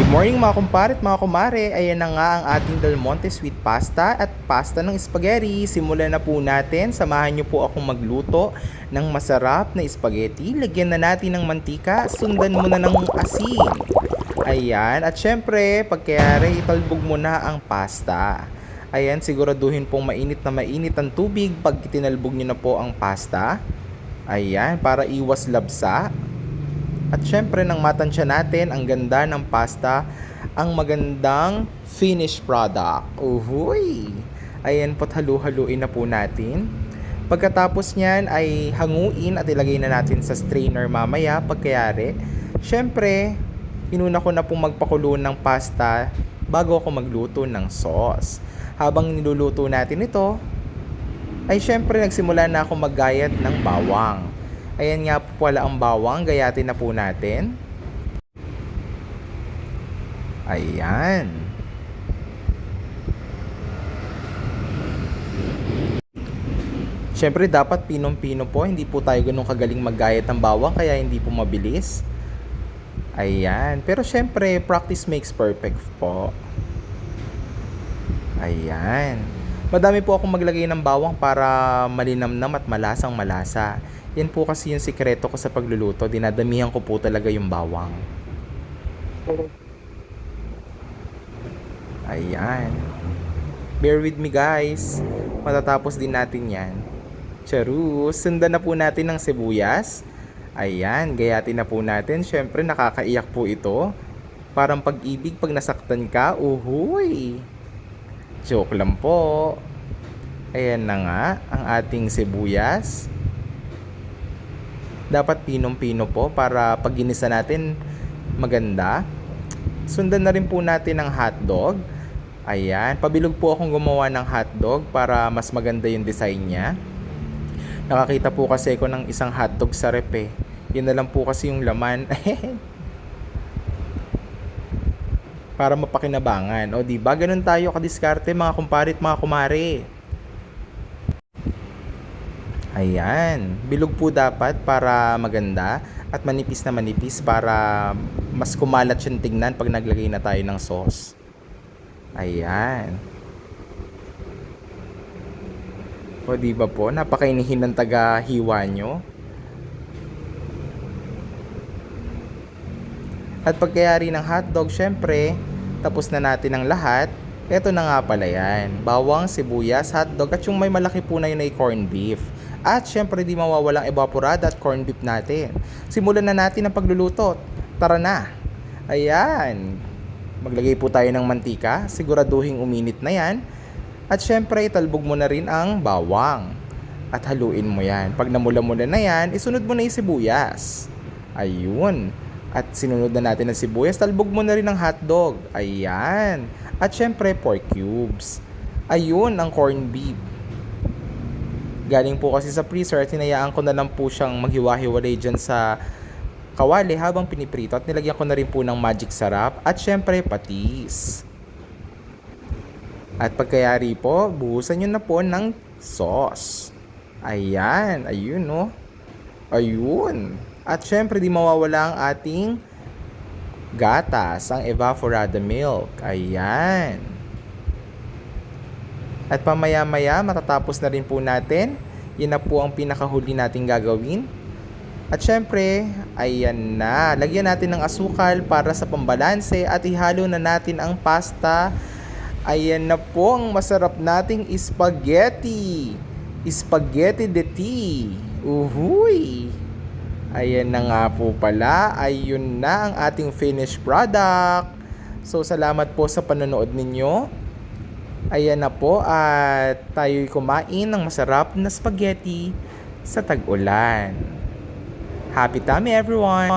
Good morning mga kumpare at mga kumare. Ayan na nga ang ating Del Monte sweet pasta at pasta ng spaghetti. Simulan na po natin. Samahan niyo po akong magluto ng masarap na spaghetti. Lagyan na natin ng mantika. Sundan mo na ng asin. Ayan. At syempre, pagkayari, italbog mo na ang pasta. Ayan, siguraduhin pong mainit na mainit ang tubig pag tinalbog niyo na po ang pasta. Ayan, para iwas labsa. At syempre nang matansya natin ang ganda ng pasta, ang magandang finished product. Uhuy! Ayan po't halu-haluin na po natin. Pagkatapos niyan ay hanguin at ilagay na natin sa strainer mamaya pagkayari. Syempre, inuna ko na pong magpakulo ng pasta bago ako magluto ng sauce. Habang niluluto natin ito, ay syempre nagsimula na ako maggayat ng bawang. Ayan nga po pala ang bawang, gayatin na po natin. Ayan. Siyempre dapat pinong-pino po, hindi po tayo ganun kagaling maggayat ng bawang kaya hindi po mabilis. Ayan, pero siyempre practice makes perfect po. Ayan. Madami po akong maglagay ng bawang para malinamnam at malasang malasa. Yan po kasi yung sikreto ko sa pagluluto. Dinadamihan ko po talaga yung bawang. Ayan. Bear with me guys. Matatapos din natin yan. Charus. Sundan na po natin ng sibuyas. Ayan. Gayatin na po natin. Siyempre nakakaiyak po ito. Parang pag-ibig pag nasaktan ka. Uhuy. Joke lang po. Ayan na nga ang ating sibuyas. Dapat pinong-pino po para pag ginisa natin maganda. Sundan na rin po natin ang hotdog. Ayan, pabilog po akong gumawa ng hotdog para mas maganda yung design niya. Nakakita po kasi ako ng isang hotdog sa rep eh. Yun na lang po kasi yung laman. Para mapakinabangan. O diba, ganun tayo kadiskarte mga kumpare at mga kumare. Ayan, bilog po dapat para maganda at manipis na manipis para mas kumalat yung tignan pag naglagay na tayo ng sauce. Ayan. O diba po, napakainihin ng taga-hiwa nyo. At pagkayari ng hotdog, syempre, tapos na natin ang lahat. Ito na nga pala yan. Bawang, sibuyas, hotdog at yung may malaki po na yun ay corned beef. At syempre di mawawalang evaporada at corned beef natin. Simulan na natin ang pagluluto. Tara na. Ayan. Maglagay po tayo ng mantika. Siguraduhin uminit na yan. At syempre italbog mo na rin ang bawang. At haluin mo yan. Pag namula-mula na yan, isunod mo na yung sibuyas. Ayun. At sinunod na natin ang sibuyas. Talbog mo na rin ang hotdog. Ayan. At syempre pork cubes. Ayun ang corned beef. Galing po kasi sa freezer at hinayaan ko na lang po siyang maghiwa-hiwalay dyan sa kawali habang piniprito at nilagyan ko na rin po ng magic sarap at syempre patis. At pagkayari po, buhusan nyo na po ng sauce. Ayan, ayun no. Ayun. At syempre di mawawala ang ating gatas, ang evaporada milk. Ayan. At pamaya-maya, matatapos na rin po natin. Yan na po ang pinakahuli nating gagawin. At syempre, ayan na. Lagyan natin ng asukal para sa pambalanse at ihalo na natin ang pasta. Ayan na po ang masarap nating spaghetti. Spaghetti de tea. Uhuy! Ayan na nga po pala. Ayun na ang ating finished product. So, salamat po sa panonood ninyo. Ayan na po at tayo'y kumain ng masarap na spaghetti sa tag-ulan. Happy tummy everyone!